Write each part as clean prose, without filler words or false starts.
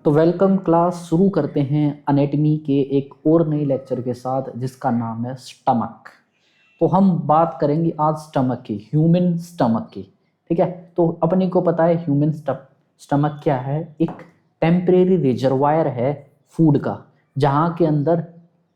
तो welcome class, शुरू करते हैं एनाटॉमी के एक और नए लेक्चर के साथ जिसका नाम है स्टमक। तो हम बात करेंगे आज स्टमक की, ह्यूमन स्टमक की। ठीक है, तो अपने को पता है ह्यूमन स्टमक क्या है। एक टेम्परेरी रिजर्वायर है फूड का, जहाँ के अंदर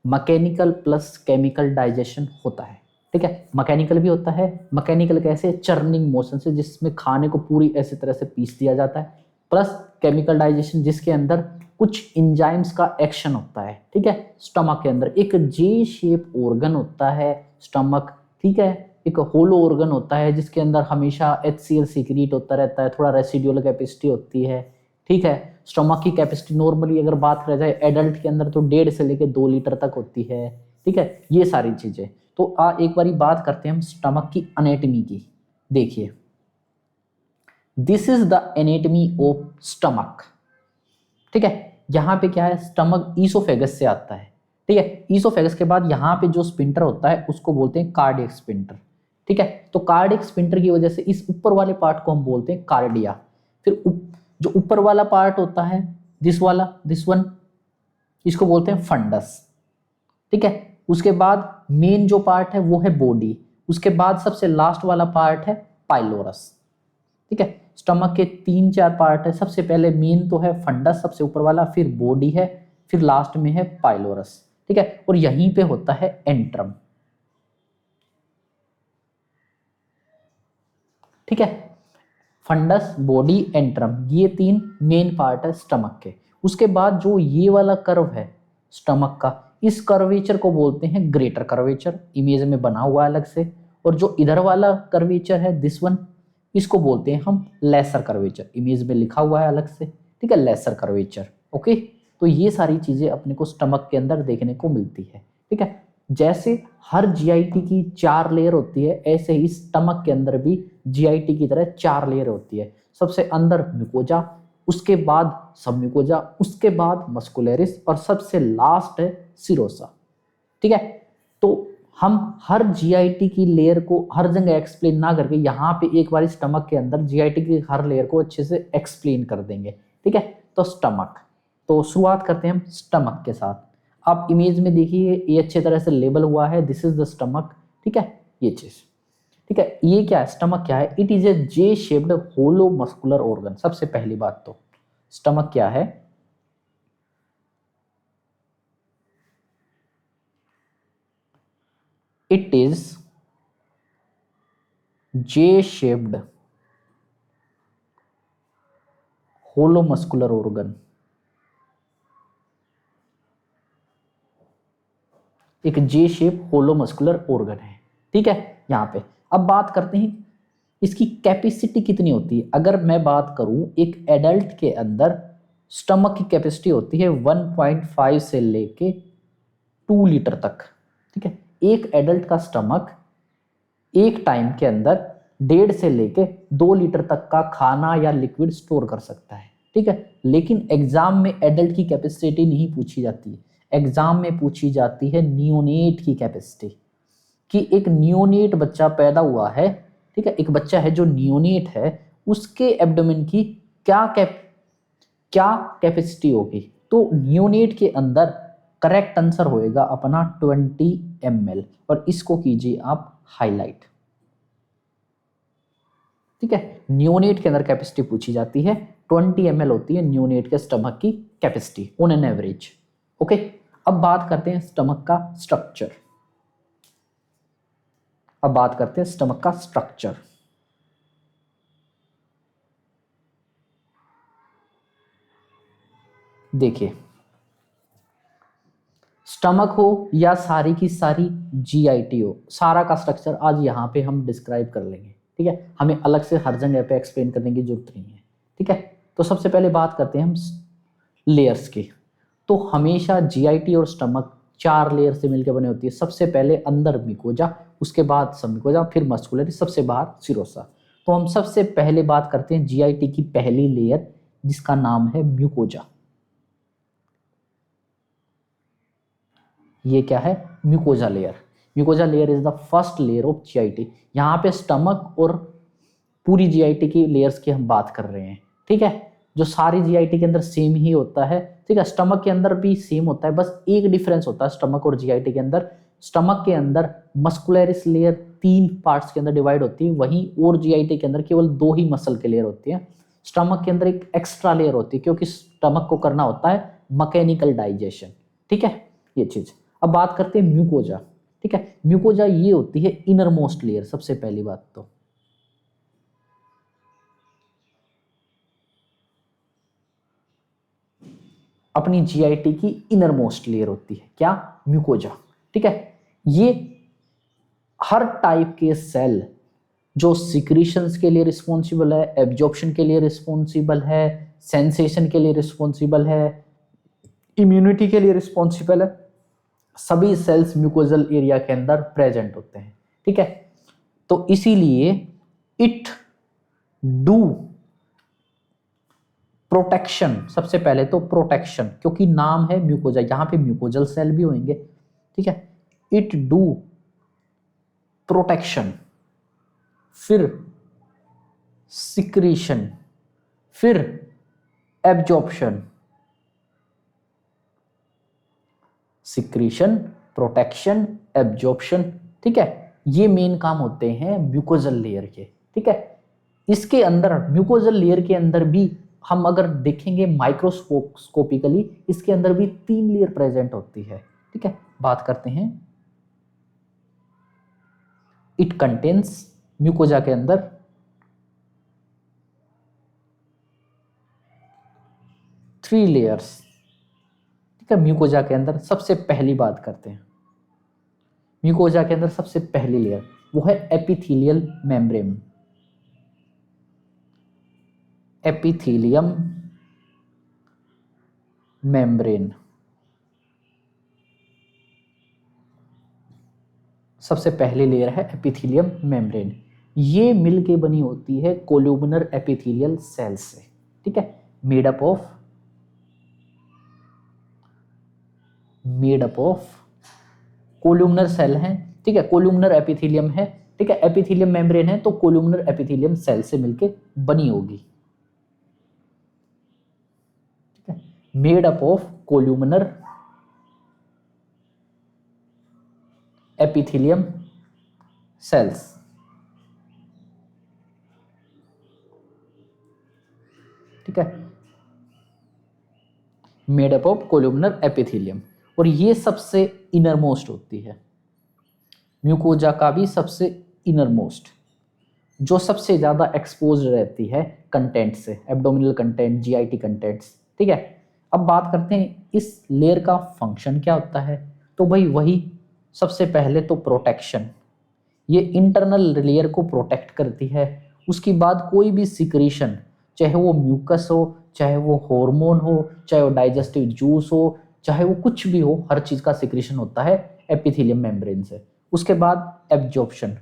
मैकेनिकल प्लस केमिकल डाइजेशन होता है। ठीक है, मैकेनिकल भी होता है। मैकेनिकल कैसे? चर्निंग मोशन से, जिसमें खाने को पूरी ऐसी तरह से पीस दिया जाता है। प्लस केमिकल डाइजेशन, जिसके अंदर कुछ इंजाइम्स का एक्शन होता है। ठीक है, स्टमक के अंदर एक जे शेप ऑर्गन होता है स्टमक। ठीक है, एक होलो ऑर्गन होता है जिसके अंदर हमेशा HCl सीक्रेट होता रहता है, थोड़ा रेसिडुअल कैपेसिटी होती है। ठीक है, स्टमक की कैपेसिटी नॉर्मली अगर बात करा जाए एडल्ट के अंदर तो 1.5 से लेकर 2 लीटर तक होती है। ठीक है, ये सारी चीजें। तो एक बारी बात करते हैं हम स्टमक की एनाटॉमी की। देखिए, this is the anatomy of stomach. ठीक है, यहाँ पे क्या है, स्टमक ईसोफेगस से आता है। ठीक है, ईसोफेगस के बाद यहाँ पे जो स्पिंटर होता है उसको बोलते हैं कार्डियक स्पिंटर। ठीक है, तो कार्डियक स्पिंटर की वजह से इस ऊपर वाले पार्ट को हम बोलते हैं कार्डिया। फिर जो ऊपर वाला पार्ट होता है, दिस वाला, दिस वन, इसको बोलते हैं फंडस। ठीक है, उसके बाद मेन जो पार्ट है वो है बॉडी। उसके बाद सबसे लास्ट वाला पार्ट है पाइलोरस। ठीक है, स्टमक के 3-4 पार्ट है। सबसे पहले मेन तो है फंडस, सबसे ऊपर वाला, फिर बॉडी है, फिर लास्ट में है पाइलोरस। ठीक है, और यहीं पे होता है एंट्रम। ठीक है, फंडस, बॉडी, एंट्रम, ये 3 मेन पार्ट है स्टमक के। उसके बाद जो ये वाला कर्व है स्टमक का, इस कर्वेचर को बोलते हैं ग्रेटर कर्वेचर, इमेज में बना हुआ है अलग से। और जो इधर वाला कर्वेचर है, दिस वन, इसको बोलते हैं हम लेसर कर्वेचर, इमेज में लिखा हुआ है अलग से। ठीक है, लेसर कर्वेचर। ओके, तो ये सारी चीजें अपने को स्टमक के अंदर देखने को मिलती है। ठीक है, जैसे हर जीआईटी की 4 लेयर होती है, ऐसे ही स्टमक के अंदर भी जीआईटी की तरह 4 लेयर होती है। सबसे अंदर म्यूकोजा, उसके बाद सब म्यूकोजा, उसके बाद मस्कुलरिस, और सबसे लास्ट है सिरोसा। ठीक है, तो हम हर जीआईटी की लेयर को हर जगह एक्सप्लेन ना करके यहाँ पे एक बार स्टमक के अंदर जीआईटी की हर लेयर को अच्छे से एक्सप्लेन कर देंगे। ठीक है, तो स्टमक, तो शुरुआत करते हैं हम स्टमक के साथ। आप इमेज में देखिए, ये अच्छे तरह से लेबल हुआ है, दिस इज द स्टमक। ठीक है, ये चीज। ठीक है, ये क्या है, स्टमक क्या है? It is a J shaped hollow muscular organ. सबसे पहली बात तो स्टमक क्या है? It is J shaped hollow muscular organ. एक J shape hollow muscular organ है। ठीक है, यहाँ पे अब बात करते हैं इसकी कैपेसिटी कितनी होती है। अगर मैं बात करूं, एक एडल्ट के अंदर स्टमक की कैपेसिटी होती है 1.5 से लेके 2 लीटर तक। ठीक है, एक एडल्ट का स्टमक एक टाइम के अंदर 1.5 से लेके 2 लीटर तक का खाना या लिक्विड स्टोर कर सकता है। ठीक है, लेकिन एग्जाम में एडल्ट की कैपेसिटी नहीं पूछी जाती है, एग्जाम में पूछी जाती है नियोनेट की कैपेसिटी, कि एक नियोनेट बच्चा पैदा हुआ है। ठीक है, एक बच्चा है जो नियोनेट है, उसके एब्डोमेन की क्या कैपेसिटी होगी। तो नियोनेट के अंदर करेक्ट आंसर होएगा अपना 20 ml, और इसको कीजिए आप हाईलाइट। ठीक है, नियोनेट के अंदर कैपेसिटी पूछी जाती है, 20 ml होती है नियोनेट के स्टमक की capacity on an average. Okay, अब बात करते हैं स्टमक का स्ट्रक्चर। अब बात करते हैं स्टमक का स्ट्रक्चर। देखिए, स्टमक हो या सारी की सारी जीआईटी हो, सारा का स्ट्रक्चर आज यहाँ पे हम डिस्क्राइब कर लेंगे। ठीक है, हमें अलग से हर जगह पे एक्सप्लेन करने की जरूरत नहीं है। ठीक है, तो सबसे पहले बात करते हैं हम लेयर्स की। तो हमेशा जीआईटी और स्टमक 4 लेयर से मिलकर बने होती है। सबसे पहले अंदर म्यूकोजा, उसके बाद सब म्यूकोजा, फिर मस्कुलर, सबसे बाहर सिरोसा। तो हम सबसे पहले बात करते हैं जीआईटी की पहली लेयर, जिसका नाम है म्यूकोजा। ये क्या है? Mucosa layer. Mucosa layer is the first layer of GIT. यहाँ पे स्टमक और पूरी जीआईटी की लेयर्स की हम बात कर रहे हैं। ठीक है, जो सारी जीआईटी के अंदर सेम ही होता है, ठीक है। स्टमक के अंदर भी सेम होता है, बस एक डिफरेंस होता है स्टमक और जीआईटी के अंदर। स्टमक के अंदर मस्कुलरिस लेयर 3 पार्ट्स के अंदर डिवाइड होती है, वहीं और जीआईटी के अंदर केवल 2 ही मसल के लेयर होती है। स्टमक के अंदर एक एक्स्ट्रा लेयर होती है क्योंकि स्टमक को करना होता है मैकेनिकल डाइजेशन, ठीक है, ये चीज। अब बात करते हैं म्यूकोजा, ठीक है। म्यूकोजा ये होती है इनर मोस्ट लेयर, सबसे पहली बात तो अपनी जीआईटी की इनर मोस्ट लेयर होती है क्या, म्यूकोजा, ठीक है। ये हर टाइप के सेल जो सिक्रीशंस के लिए रिस्पॉन्सिबल है, एब्जॉर्प्शन के लिए रिस्पॉन्सिबल है, सेंसेशन के लिए रिस्पॉन्सिबल है, इम्यूनिटी के लिए रिस्पॉन्सिबल है, सभी सेल्स म्यूकोजल एरिया के अंदर प्रेजेंट होते हैं, ठीक है। तो इसीलिए इट डू प्रोटेक्शन, सबसे पहले तो प्रोटेक्शन, क्योंकि नाम है म्यूकोजा, यहां पे म्यूकोजल सेल भी होंगे, ठीक है। इट डू प्रोटेक्शन, फिर सिक्रीशन, फिर एब्जॉर्प्शन, सिक्रीशन, प्रोटेक्शन, एब्जॉर्प्शन, ठीक है। ये मेन काम होते हैं म्यूकोजल लेयर के, ठीक है। इसके अंदर म्यूकोजल लेयर के अंदर भी हम अगर देखेंगे माइक्रोस्कोपिकली, इसके अंदर भी 3 लेयर प्रेजेंट होती है, ठीक है। बात करते हैं, इट कंटेन्स, म्यूकोजा के अंदर 3 लेयर्स, ठीक है। म्यूकोजा के अंदर सबसे पहली बात करते हैं, म्यूकोजा के अंदर सबसे पहली लेयर वो है एपिथेलियल मेम्ब्रेन, एपिथेलियम मेम्ब्रेन, सबसे पहली लेयर है एपिथेलियम मेम्ब्रेन। ये मिलके बनी होती है कोल्यूमिनर एपिथेलियल सेल से, ठीक है। मेड अप ऑफ कोल्यूमिनर सेल हैं, ठीक है, कोल्यूमिनर एपिथेलियम है, ठीक है। एपिथेलियम मेम्ब्रेन है तो कोल्यूमिनर एपिथेलियम सेल से मिलके बनी होगी, ठीक है। Made up of columnar epithelium cells, ठीक है, made up of columnar epithelium. और ये सबसे इनर मोस्ट होती है, म्यूकोजा का भी सबसे इनर मोस्ट, जो सबसे ज्यादा एक्सपोज रहती है कंटेंट से, एब्डोमिनल कंटेंट, जीआईटी कंटेंट्स, ठीक है। अब बात करते हैं इस लेयर का फंक्शन क्या होता है, तो भाई वही सबसे पहले तो प्रोटेक्शन, ये इंटरनल लेयर को प्रोटेक्ट करती है। उसके बाद कोई भी सिक्रीशन, चाहे वो म्यूकस हो, चाहे वो हार्मोन हो, चाहे वो डाइजेस्टिव जूस हो, चाहे वो कुछ भी हो, हर चीज का सिक्रीशन होता है एपिथेलियम मेम्ब्रेन से। उसके बाद एब्जॉर्प्शन,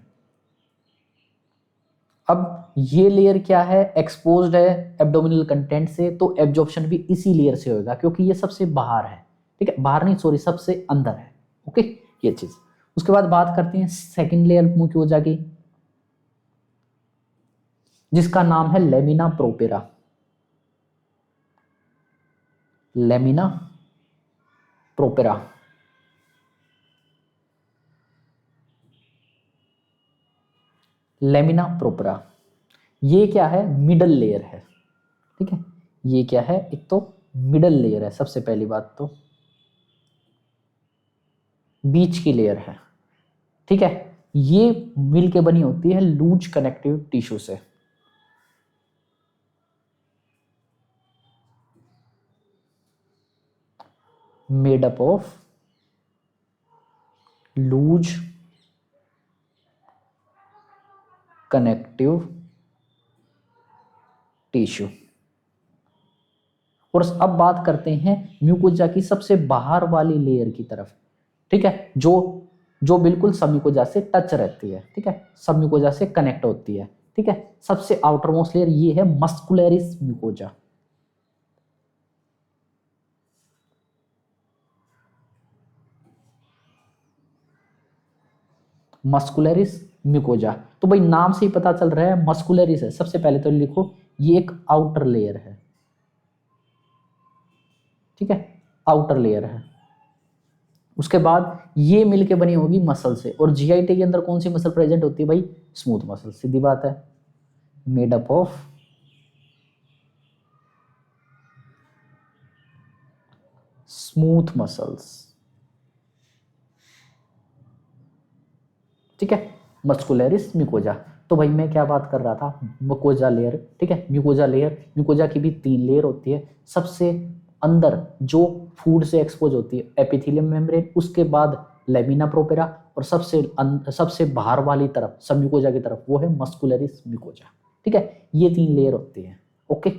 अब ये लेयर क्या है, एक्सपोज्ड है एब्डोमिनल कंटेंट से, तो एब्जॉर्प्शन भी इसी लेयर से होगा क्योंकि ये सबसे बाहर है, ठीक है, बाहर नहीं सॉरी सबसे अंदर है, ओके, ये चीज। उसके बाद बात करते हैं सेकंड लेयर म्यूकोजा की, जिसका नाम है लेमिना प्रोपेरा, लेमिना प्रोपेरा। लेमिना प्रोपेरा ये क्या है, मिडल लेयर है, ठीक है। ये क्या है, एक तो मिडल लेयर है, सबसे पहली बात तो बीच की लेयर है, ठीक है। ये मिलके बनी होती है लूज कनेक्टिव टिश्यू से, made up of loose connective tissue. और अब बात करते हैं म्यूकोजा की सबसे बाहर वाली लेयर की तरफ, ठीक है, जो जो बिल्कुल सबम्यूकोजा से टच रहती है, ठीक है, सबम्यूकोजा से कनेक्ट होती है, ठीक है। सबसे आउटर मोस्ट लेयर ये है मस्कुलरिस म्यूकोजा, मस्कुलरिस म्यूकोजा। तो भाई नाम से ही पता चल रहा है मस्कुलरिस है, सबसे पहले तो लिखो ये एक आउटर लेयर है, ठीक है, आउटर लेयर है। उसके बाद ये मिलके बनी होगी मसल से, और जीआईटी के अंदर कौन सी मसल प्रेजेंट होती है भाई? स्मूथ मसल, सीधी बात है, made up of smooth muscles, ठीक है, मस्कुलरिस म्यूकोजा। तो भाई मैं क्या बात कर रहा था, म्यूकोजा लेयर, ठीक है, म्यूकोजा लेयर, म्यूकोजा की भी 3 लेयर होती है। सबसे अंदर जो फूड से एक्सपोज होती है एपिथेलियम मेम्ब्रेन, उसके बाद लेमिना प्रोपेरा, और सबसे बाहर वाली तरफ सब म्यूकोजा की तरफ वो है मस्कुलरिस म्यूकोजा, ठीक है, ये 3 लेयर होती है। ओके,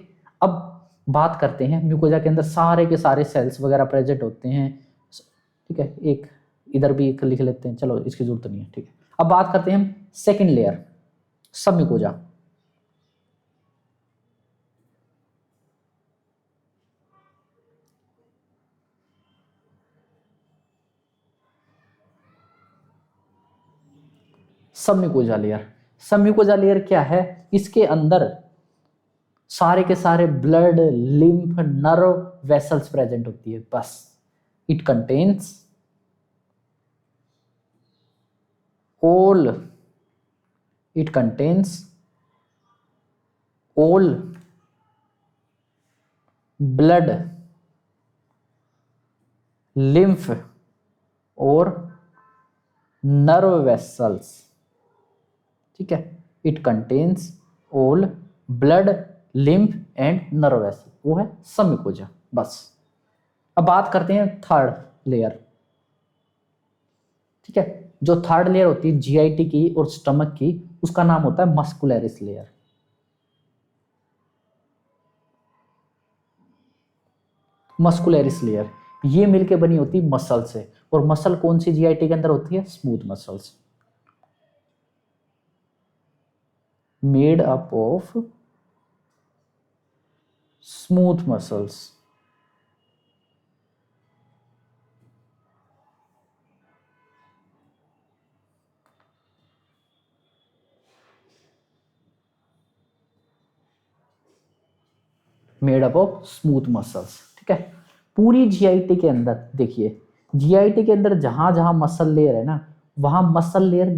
अब बात करते हैं म्यूकोजा के अंदर सारे के सारे सेल्स वगैरह प्रेजेंट होते हैं, ठीक है, एक इधर भी एक लिख लेते हैं, चलो इसकी जरूरत नहीं है, ठीक है। अब बात करते हैं हम सेकेंड लेयर, सब म्यूकोजा। सब म्यूकोजा लेयर, सब म्यूकोजा लेयर क्या है? इसके अंदर सारे के सारे blood, lymph, nerve, vessels present होती है, बस। It contains all it contains all blood, lymph और nerve vessels, ठीक है, it contains all blood, lymph and nerve vessel, वो है सब म्यूकोजा, बस। अब बात करते हैं थर्ड लेयर, ठीक है, जो थर्ड लेयर होती है जीआईटी की और स्टमक की, उसका नाम होता है मस्कुलरिस लेयर। मस्कुलरिस लेयर ये मिलके बनी होती है मसल से, और मसल कौन सी जीआईटी के अंदर होती है? Smooth muscles, made up of smooth muscles. Made up of smooth muscles, ठीक है। पूरी जीआईटी के अंदर देखिए, जीआईटी के अंदर जहां जहां मसल लेयर है ना, वहां मसल लेयर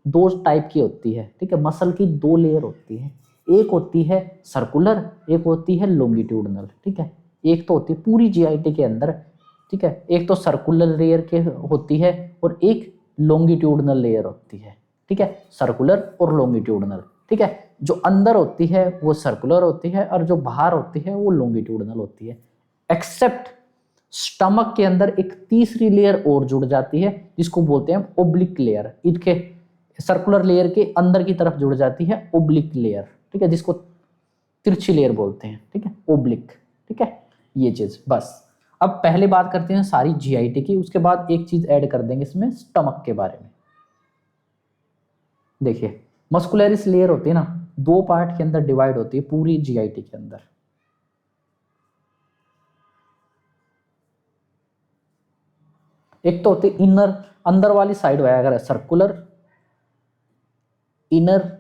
दो टाइप की होती है, ठीक है, मसल की 2 लेयर होती है, एक होती है सर्कुलर, एक होती है लॉन्गिट्यूडनल, ठीक है। एक तो होती है पूरी जीआईटी के अंदर, ठीक है, एक तो सर्कुलर लेयर के होती है और एक लॉन्गिट्यूडनल लेयर होती है, ठीक है, सर्कुलर और लॉन्गिट्यूडनल, ठीक है। जो अंदर होती है वो सर्कुलर होती है और जो बाहर होती है वो लॉन्गिट्यूडनल होती है। एक्सेप्ट स्टमक के अंदर एक तीसरी लेयर और जुड़ जाती है जिसको बोलते हैं ओब्लिक लेयर, इसके सर्कुलर लेयर के अंदर की तरफ जुड़ जाती है ओब्लिक लेयर, ठीक है, जिसको तिरछी लेयर बोलते हैं, ठीक है, ओब्लिक, ठीक है, ये चीज बस। अब पहले बात करते हैं सारी जीआईटी की, उसके बाद एक चीज ऐड कर देंगे इसमें स्टमक के बारे में। देखिए, मस्कुलरिस लेयर होती है ना, 2 पार्ट के अंदर डिवाइड होती है पूरी जीआईटी के अंदर। एक तो होती है इनर, अंदर वाली साइड है अगर सर्कुलर, इनर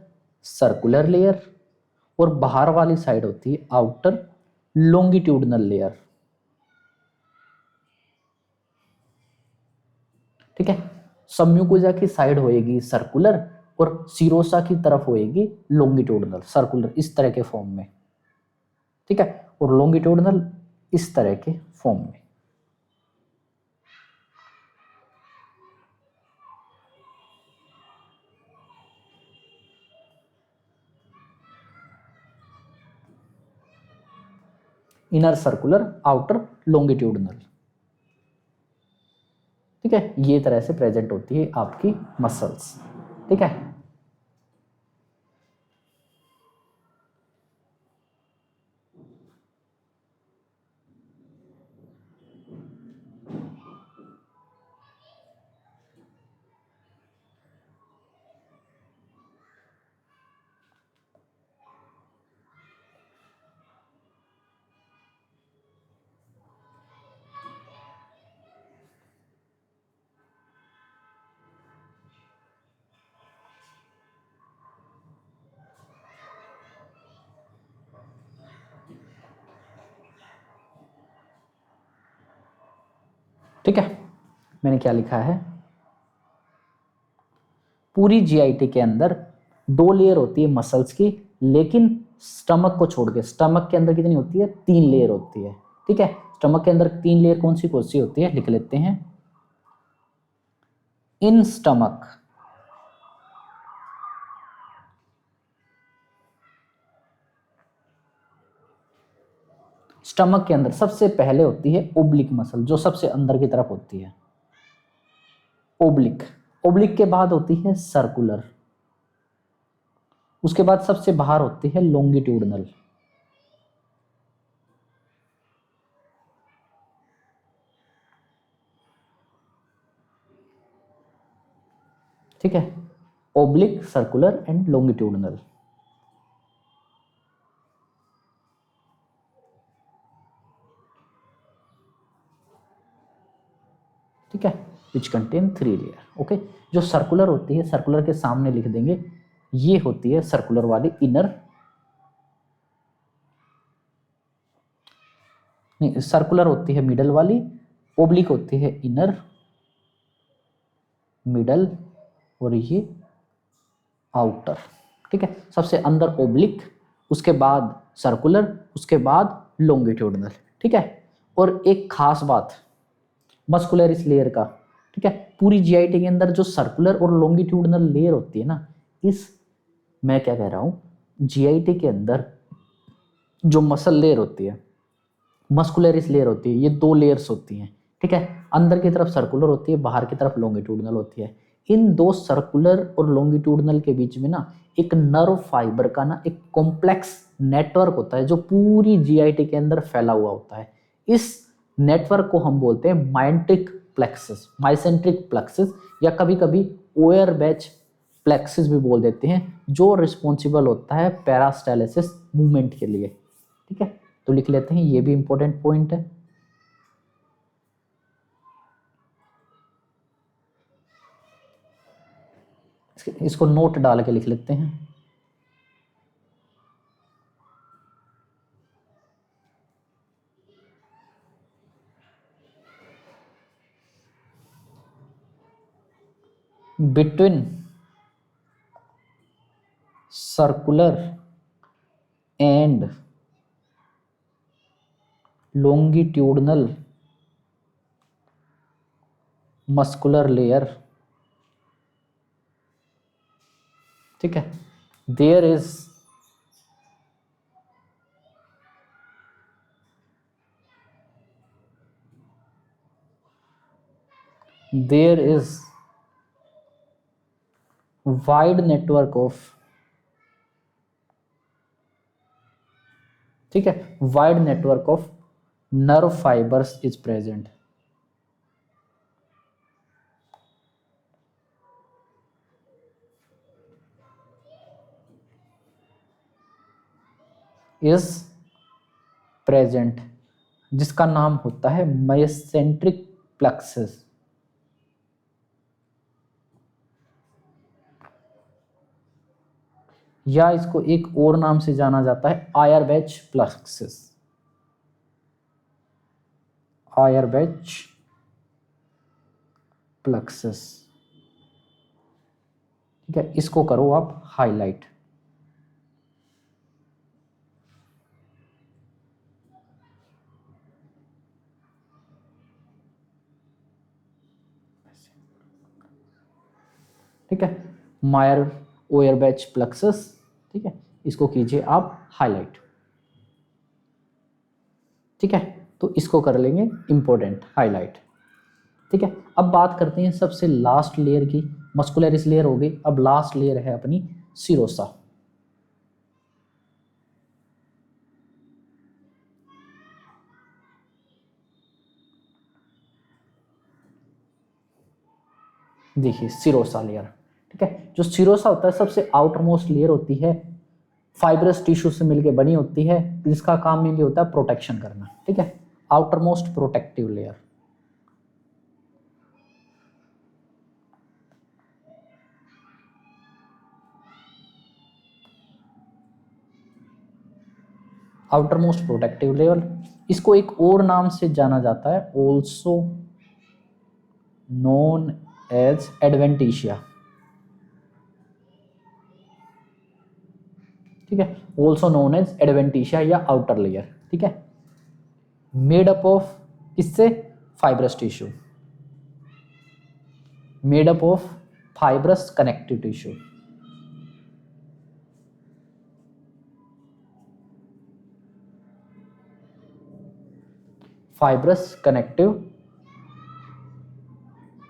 सर्कुलर लेयर, और बाहर वाली साइड होती है आउटर लॉन्गिट्यूडनल लेयर, ठीक है। सम्यूकोजा की साइड होएगी सर्कुलर और सीरोसा की तरफ होएगी लॉन्गिट्यूडनल, सर्कुलर इस तरह के फॉर्म में, ठीक है, और लॉन्गिट्यूडनल इस तरह के फॉर्म में। इनर सर्कुलर, आउटर लॉन्गिट्यूडनल, ठीक है, ये तरह से प्रेजेंट होती है आपकी मसल्स, ठीक है। ठीक है, मैंने क्या लिखा है, पूरी जीआईटी के अंदर 2 लेयर होती है मसल्स की, लेकिन स्टमक को छोड़ के स्टमक के अंदर कितनी होती है, 3 लेयर होती है। ठीक है, स्टमक के अंदर 3 लेयर कौन सी होती है, लिख लेते हैं। इन स्टमक स्टमक के अंदर सबसे पहले होती है ओब्लिक मसल, जो सबसे अंदर की तरफ होती है, ओब्लिक। ओब्लिक के बाद होती है सर्कुलर, उसके बाद सबसे बाहर होती है लॉन्गिट्यूडनल। ठीक है, ओब्लिक, सर्कुलर एंड लॉन्गिट्यूडनल। ठीक है, विच कंटेन 3 लेयर। ओके, जो सर्कुलर होती है, सर्कुलर के सामने लिख देंगे, ये होती है सर्कुलर वाली इनर, नहीं सर्कुलर होती है मिडल वाली, ओब्लिक होती है इनर, मिडल, और ये आउटर। ठीक है, सबसे अंदर ओब्लिक, उसके बाद सर्कुलर, उसके बाद लॉन्गिट्यूडनल। ठीक है, और एक खास बात मस्कुलरिस लेयर का, ठीक है, पूरी जीआईटी के अंदर जो सर्कुलर और लॉन्गिट्यूडनल लेयर होती है ना, इस मैं क्या कह रहा हूँ, जीआईटी के अंदर जो मसल लेयर होती है, मस्कुलरिस लेयर होती है, ये 2 लेयर्स होती हैं। ठीक है, अंदर की तरफ सर्कुलर होती है, बाहर की तरफ लॉन्गिट्यूडनल होती है। इन 2 सर्कुलर और लॉन्गिट्यूडनल के बीच में ना एक नर्व फाइबर का ना एक कॉम्प्लेक्स नेटवर्क होता है, जो पूरी जीआईटी के अंदर फैला हुआ होता है। इस नेटवर्क को हम बोलते हैं माइसेंट्रिक प्लेक्सस, माइसेंट्रिक प्लेक्सस, या कभी कभी ओयर बैच प्लेक्सस भी बोल देते हैं, जो रिस्पॉन्सिबल होता है पैरास्टाइलेसिस मूवमेंट के लिए। ठीक है, तो लिख लेते हैं, ये भी इंपॉर्टेंट पॉइंट है। इसको नोट डाल के लिख लेते हैं। Between circular and longitudinal muscular layer, ठीक है, there is wide network of, ठीक है, wide network of nerve fibres is present. Is present, जिसका नाम होता है मायोसेंट्रिक प्लेक्सस। या इसको एक और नाम से जाना जाता है आयरबैच प्लेक्सस, आयरबैच प्लेक्सस। ठीक है, इसको करो आप हाईलाइट। ठीक है, मायर ओयरबैच प्लेक्सस। ठीक है, इसको कीजिए आप हाईलाइट। ठीक है, तो इसको कर लेंगे इंपॉर्टेंट हाईलाइट। ठीक है, अब बात करते हैं सबसे लास्ट लेयर की। मस्कुलरिस लेयर हो गई, अब लास्ट लेयर है अपनी सीरोसा। देखिए सिरोसा लेयर, ठीक है, जो सिरोसा होता है सबसे आउटर मोस्ट लेयर होती है, फाइब्रस टिश्यू से मिलकर बनी होती है, जिसका काम मेनली होता है प्रोटेक्शन करना। ठीक है, outer most protective layer. Outer most protective layer, इसको एक और नाम से जाना जाता है, ऑल्सो नोन एज एडवेंटिशिया, ठीक है, ऑल्सो नोन एज एडवेंटिशिया या आउटर लेयर, ठीक है, मेड अप ऑफ किससे, fibrous tissue, made up of fibrous connective tissue, fibrous connective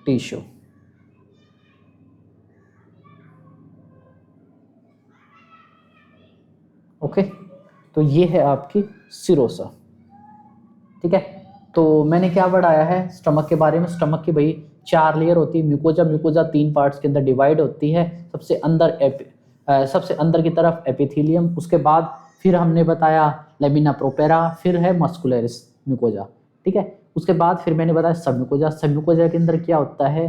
tissue. Okay, तो ये है आपकी सिरोसा, ठीक है। तो मैंने क्या बढ़ाया है स्टमक के बारे में, स्टमक की भाई 4 लेयर होती है, म्यूकोजा, म्यूकोजा 3 पार्ट्स के अंदर डिवाइड होती है, सबसे अंदर की तरफ एपिथेलियम, उसके बाद फिर हमने बताया लेमिना प्रोपेरा, फिर है मस्कुलरिस म्यूकोजा, ठीक है, उसके बाद फिर मैंने बताया सब म्यूकोजा, सब म्यूकोजा के अंदर क्या होता है,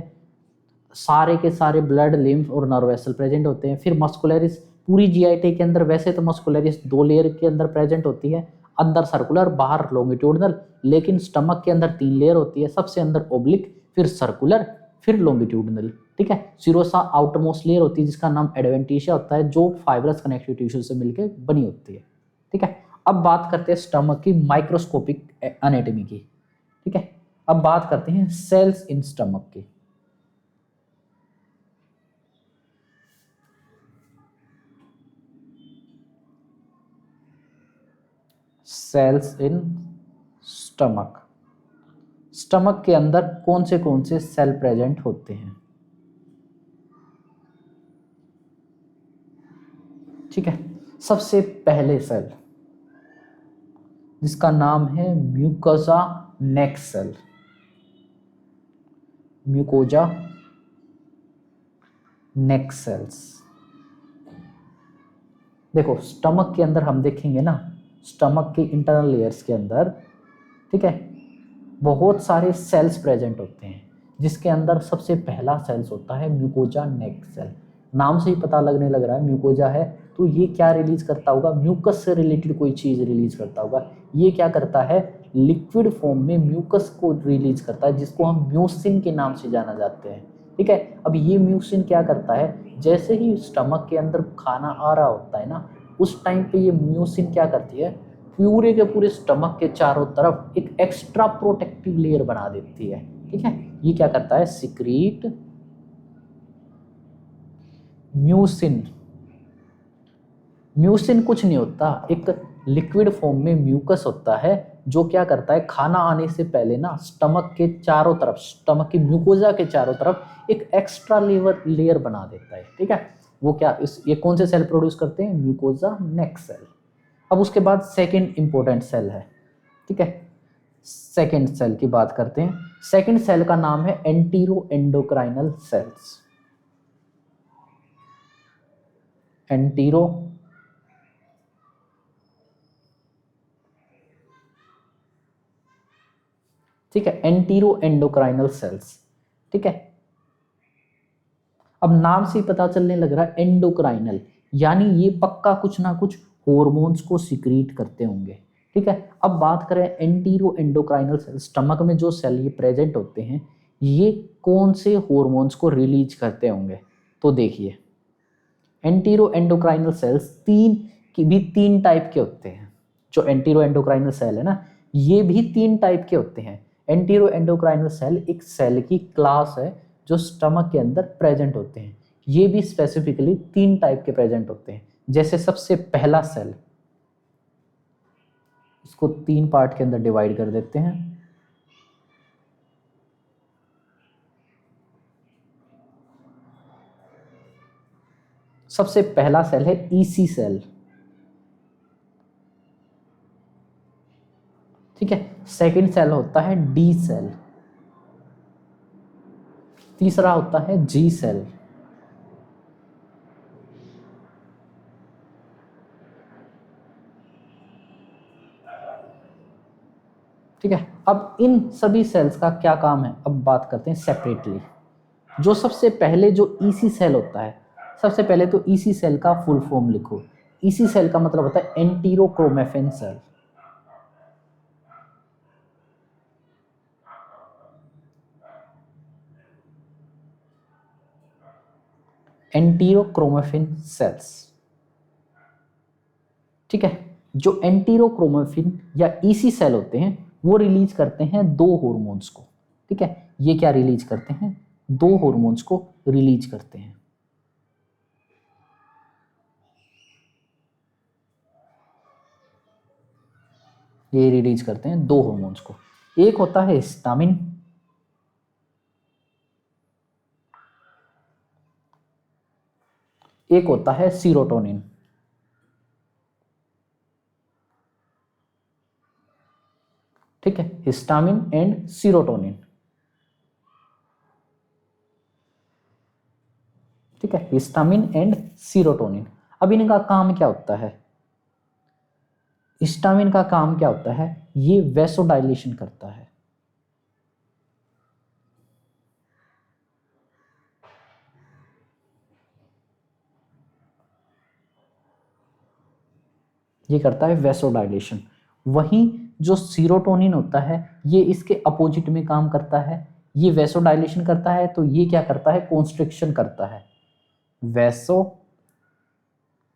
सारे के सारे ब्लड, लिम्फ और नर्व वेसल प्रेजेंट होते हैं। फिर मस्कुलरिस पूरी जीआईटी के अंदर, वैसे तो मस्कुलरिस 2 लेयर के अंदर प्रेजेंट होती है, अंदर सर्कुलर बाहर लॉन्गिट्यूडनल, लेकिन स्टमक के अंदर 3 लेयर होती है, सबसे अंदर ओब्लिक, फिर सर्कुलर, फिर लॉन्गिट्यूडनल, ठीक है। सिरोसा आउटर मोस्ट लेयर होती है जिसका नाम एडवेंटिशिया होता है, जो फाइब्रस कनेक्टिव टिश्यू से मिलकर बनी होती है, ठीक है। अब बात करते हैं स्टमक की माइक्रोस्कोपिक एनाटॉमी की, ठीक है। अब बात करते हैं सेल्स इन स्टमक की। सेल्स इन स्टमक, स्टमक के अंदर कौन से सेल प्रेजेंट होते हैं, ठीक है। सबसे पहले सेल जिसका नाम है म्यूकोजा नेक सेल, म्यूकोजा नेक सेल्स। देखो स्टमक के अंदर हम देखेंगे ना, स्टमक के इंटरनल लेयर्स के अंदर, ठीक है, बहुत सारे सेल्स प्रेजेंट होते हैं, जिसके अंदर सबसे पहला सेल्स होता है म्यूकोजा नेक सेल। नाम से ही पता लगने लग रहा है म्यूकोजा है, तो ये क्या रिलीज करता होगा, म्यूकस से रिलेटेड कोई चीज रिलीज करता होगा। ये क्या करता है, लिक्विड फॉर्म में म्यूकस को रिलीज करता है, जिसको हम म्यूसिन के नाम से जाना जाते हैं, ठीक है। अब ये म्यूसिन क्या करता है, जैसे ही स्टमक के अंदर खाना आ रहा होता है ना, उस टाइम पे ये म्यूसिन क्या करती है, पूरे के पूरे स्टमक के चारों तरफ एक एक्स्ट्रा प्रोटेक्टिव लेयर बना देती है, ठीक है। ये क्या करता है, सिक्रीट म्यूसिन। म्यूसिन कुछ नहीं होता, एक लिक्विड फॉर्म में म्यूकस होता है, जो क्या करता है, खाना आने से पहले ना स्टमक के चारों तरफ, स्टमक की म्यूकोजा के चारों तरफ एक एक्स्ट्रा लेयर बना देता है, ठीक है। वो क्या, ये कौन से सेल प्रोड्यूस करते हैं, म्यूकोजा नेक सेल। अब उसके बाद सेकंड इंपॉर्टेंट सेल है, ठीक है, सेकंड सेल की बात करते हैं। सेकंड सेल का नाम है एंटीरो एंडोक्राइनल सेल्स, एंटीरो ठीक है, एंटीरो एंडोक्राइनल सेल्स, ठीक है। अब नाम से ही पता चलने लग रहा है एंडोक्राइनल, यानी ये पक्का कुछ ना कुछ हॉर्मोन्स को सिक्रीट करते होंगे, ठीक है। अब बात करें एंटीरो एंडोक्राइनल सेल, स्टमक में जो सेल ये प्रेजेंट होते हैं, ये कौन से हॉर्मोन्स को रिलीज करते होंगे, तो देखिए एंटीरो एंडोक्राइनल सेल्स तीन टाइप के होते हैं। जो एंटीरो एंडोक्राइनल सेल है ना, ये भी 3 टाइप के होते हैं। एंटीरो एंडोक्राइनल सेल एक सेल की क्लास है जो स्टमक के अंदर प्रेजेंट होते हैं। ये भी स्पेसिफिकली 3 टाइप के प्रेजेंट होते हैं। जैसे सबसे पहला सेल, इसको 3 पार्ट के अंदर डिवाइड कर देते हैं। सबसे पहला सेल है ईसी सेल, ठीक है। सेकंड सेल होता है डी सेल, तीसरा होता है जी सेल, ठीक है। अब इन सभी सेल्स का क्या काम है, अब बात करते हैं सेपरेटली। जो सबसे पहले जो ईसी सेल होता है, सबसे पहले तो ईसी सेल का फुल फॉर्म लिखो। ईसी सेल का मतलब होता है एंटीरोक्रोमेफिन सेल, एंटीरोक्रोमेफिन सेल्स। ठीक है, जो एंटीरोक्रोमेफिन या ईसी सेल होते हैं वो रिलीज करते हैं दो हॉर्मोन्स को। ठीक है, ये क्या रिलीज करते हैं? दो हॉर्मोन्स को रिलीज करते हैं। ये रिलीज करते हैं दो हॉर्मोन्स को। एक होता है हिस्टामिन, एक होता है सीरोटोनिन। ठीक है, हिस्टामिन एंड सीरोटोनिन। ठीक है, हिस्टामिन एंड सीरोटोनिन। अब इनका काम क्या होता है? हिस्टामिन का काम क्या होता है? ये वैसोडाइलेशन करता है। ये करता है वैसोडाइलेशन। वहीं जो सीरोटोनिन होता है ये इसके अपोजिट में काम करता है। ये वैसोडाइलेशन करता है तो ये क्या करता है? कॉन्स्ट्रिक्शन करता है, वैसो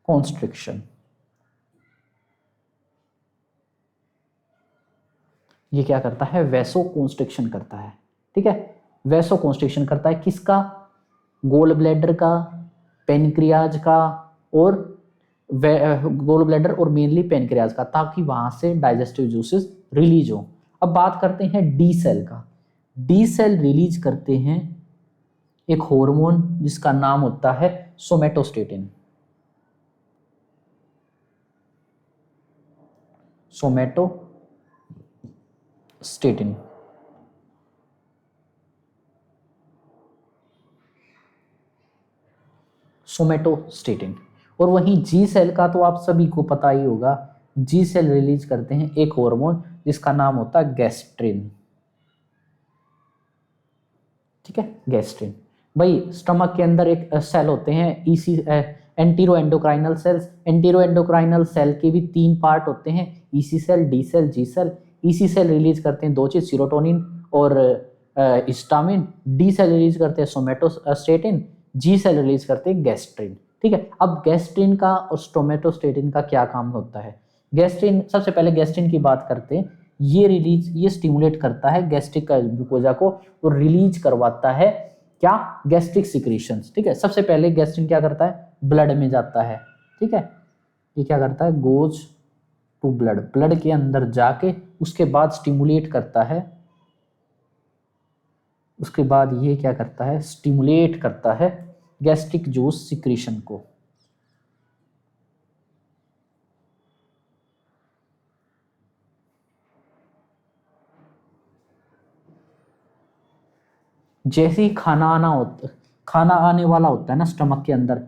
कॉन्स्ट्रिक्शन। ये क्या करता है? वैसो कॉन्स्ट्रिक्शन करता है। ठीक है, वैसो कॉन्स्ट्रिक्शन करता है किसका? गोल ब्लैडर का, पेनक्रियाज का, और गोल ब्लैडर और मेनली पेनक्रियाज का, ताकि वहां से डाइजेस्टिव जूसेस रिलीज हो। अब बात करते हैं डी सेल का। डी सेल रिलीज करते हैं एक हार्मोन जिसका नाम होता है सोमेटोस्टेटिन। सोमेटोस्टेटिन। सोमेटोस्टेटिन। और वहीं जी सेल का तो आप सभी को पता ही होगा। जी सेल रिलीज करते हैं एक हार्मोन जिसका नाम होता है गैस्ट्रिन। ठीक है, गैस्ट्रिन। भाई स्टमक के अंदर एक सेल होते हैं EC entero endocrinal cells. Entero endocrinal cell के भी तीन पार्ट होते हैं, EC cell, D cell, G cell. EC cell release करते हैं दो चीज, सीरोटोनिन और हिस्टामिन। डी सेल रिलीज करते हैं सोमेटोस्टेटिन। जी सेल रिलीज करते हैं गैस्ट्रिन। ठीक है, अब गैस्ट्रिन का और सोमेटोस्टेटिन का क्या काम होता है? गैस्ट्रिन, सबसे पहले गैस्ट्रिन की बात करते हैं। ये स्टिमुलेट करता है गैस्ट्रिक ग्लूकोजा को और रिलीज करवाता है क्या? Gastric secretions. ठीक है, सबसे पहले गैस्ट्रिन क्या करता है? ब्लड में जाता है। ठीक है, ये क्या करता है? गोज टू ब्लड, ब्लड के अंदर जाके उसके बाद स्टिमुलेट करता है। उसके बाद ये क्या करता है? स्टिमुलेट करता है गैस्ट्रिक जूस सिक्रीशन को। जैसे ही खाना आने वाला होता है ना स्टमक के अंदर,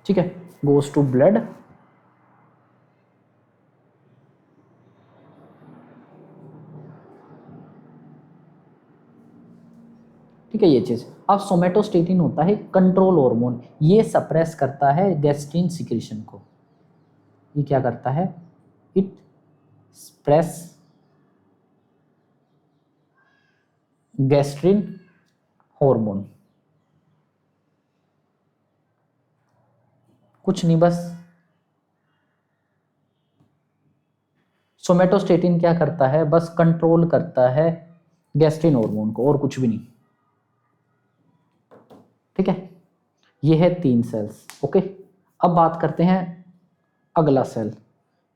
ठीक है, गोज टू ब्लड। ठीक है, ये चीज। अब सोमेटोस्टेटिन होता है कंट्रोल हार्मोन। ये सप्रेस करता है गैस्ट्रिन सिक्रीशन को। ये क्या करता है? It suppress gastrin hormone. कुछ नहीं, बस सोमेटोस्टेटिन क्या करता है? बस कंट्रोल करता है गैस्ट्रिन हार्मोन को, और कुछ भी नहीं। ठीक है, ये है तीन सेल्स। ओके, अब बात करते हैं अगला सेल।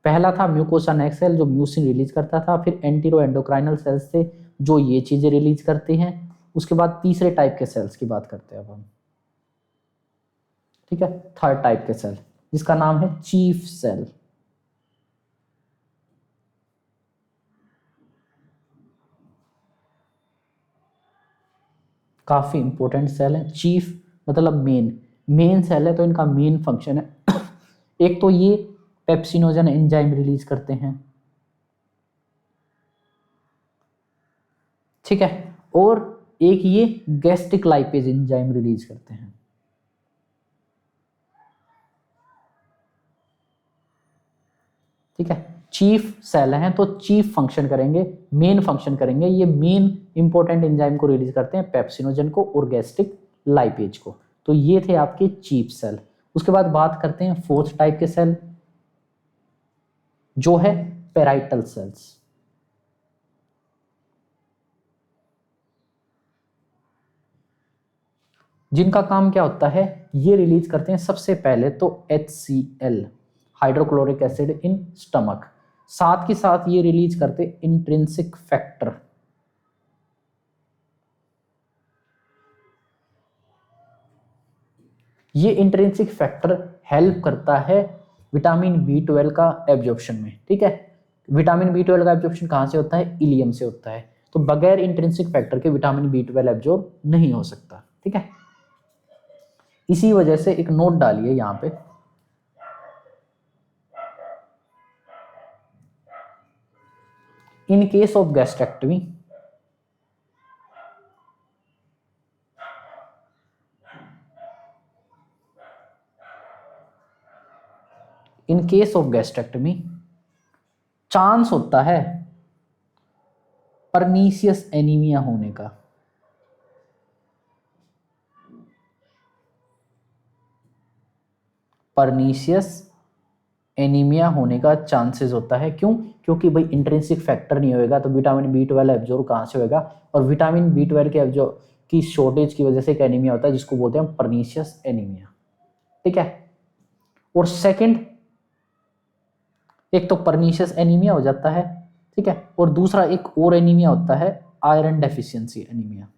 पहला था म्यूकोसा नेक सेल जो म्यूसिन रिलीज करता था, फिर एंटीरो एंडोक्राइनल सेल्स थे जो ये चीजें रिलीज करते हैं। उसके बाद तीसरे टाइप के सेल्स की बात करते हैं अब हम। ठीक है, थर्ड टाइप के सेल जिसका नाम है चीफ सेल। काफी इंपॉर्टेंट सेल है। चीफ मतलब मेन सेल है, तो इनका मेन फंक्शन है एक तो ये पेप्सिनोजन एंजाइम रिलीज करते हैं। ठीक है, और एक ये गैस्ट्रिक लाइपेज एंजाइम रिलीज करते हैं। ठीक है। चीफ सेल हैं तो चीफ फंक्शन करेंगे, मेन फंक्शन करेंगे। ये मेन इंपॉर्टेंट एंजाइम को रिलीज करते हैं, पेप्सिनोजन को और गैस्ट्रिक लाइपेज को। तो ये थे आपके चीफ सेल। उसके बाद बात करते हैं फोर्थ टाइप के सेल, जो है पेराइटल सेल्स। जिनका काम क्या होता है, ये रिलीज करते हैं सबसे पहले तो HCl, hydrochloric acid in stomach. साथ के साथ ये रिलीज करते इंट्रिंसिक फैक्टर। ये इंट्रिंसिक फैक्टर हेल्प करता है विटामिन B12 का एब्जॉर्प्शन में। ठीक है, विटामिन B12 का एब्जॉर्प्शन कहाँ से होता है, इलियम से होता है। तो बगैर इंट्रिंसिक फैक्टर के विटामिन B12 एब्जॉर्ब नहीं हो सकता। ठीक है, इसी वजह से एक नोट डालिए यहां पे, in case of gastrectomy chance होता है परनीशियस एनीमिया होने का। परनीशियस एनीमिया होने का चांसेस होता है। क्यों? क्योंकि भाई इंट्रिंसिक फैक्टर नहीं होएगा तो विटामिन B12 एब्जॉर्ब कहाँ से होएगा, और विटामिन B12 के एब्जॉर्ब की शॉर्टेज की वजह से एक एनीमिया होता है जिसको बोलते हैं परनीशियस एनीमिया। ठीक है, और सेकंड, एक तो परनीशियस एनीमिया हो जाता है, ठीक है, और दूसरा एक और एनीमिया होता है iron deficiency anaemia.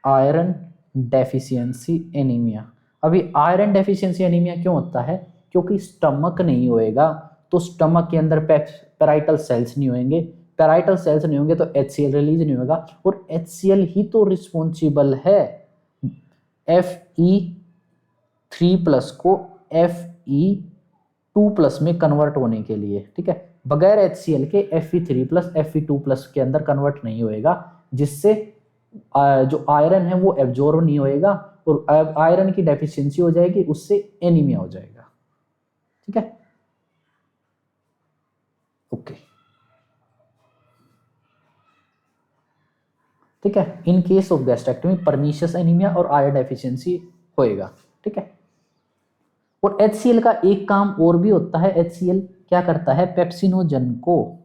Iron deficiency anaemia. अभी आयरन डेफिशिएंसी एनीमिया क्यों होता है? क्योंकि स्टमक नहीं होएगा तो स्टमक के अंदर पेराइटल सेल्स नहीं होंगे, पेराइटल सेल्स नहीं होंगे तो HCl रिलीज नहीं होगा, और HCl ही तो रिस्पॉन्सिबल है Fe3+ को Fe2+ में कन्वर्ट होने के लिए। ठीक है, बगैर HCl के Fe3+ Fe2+ के अंदर कन्वर्ट नहीं होएगा, जिससे जो आयरन है वो एब्जॉर्ब नहीं होएगा और आयरन की डेफिशिएंसी हो जाएगी, उससे एनीमिया हो जाएगा। ठीक है, ओके। ठीक है, in case of gastrectomy pernicious anaemia और आयरन डेफिशिएंसी होएगा। ठीक है, और HCl का एक काम और भी होता है। HCl क्या करता है, पेप्सिनोजन को,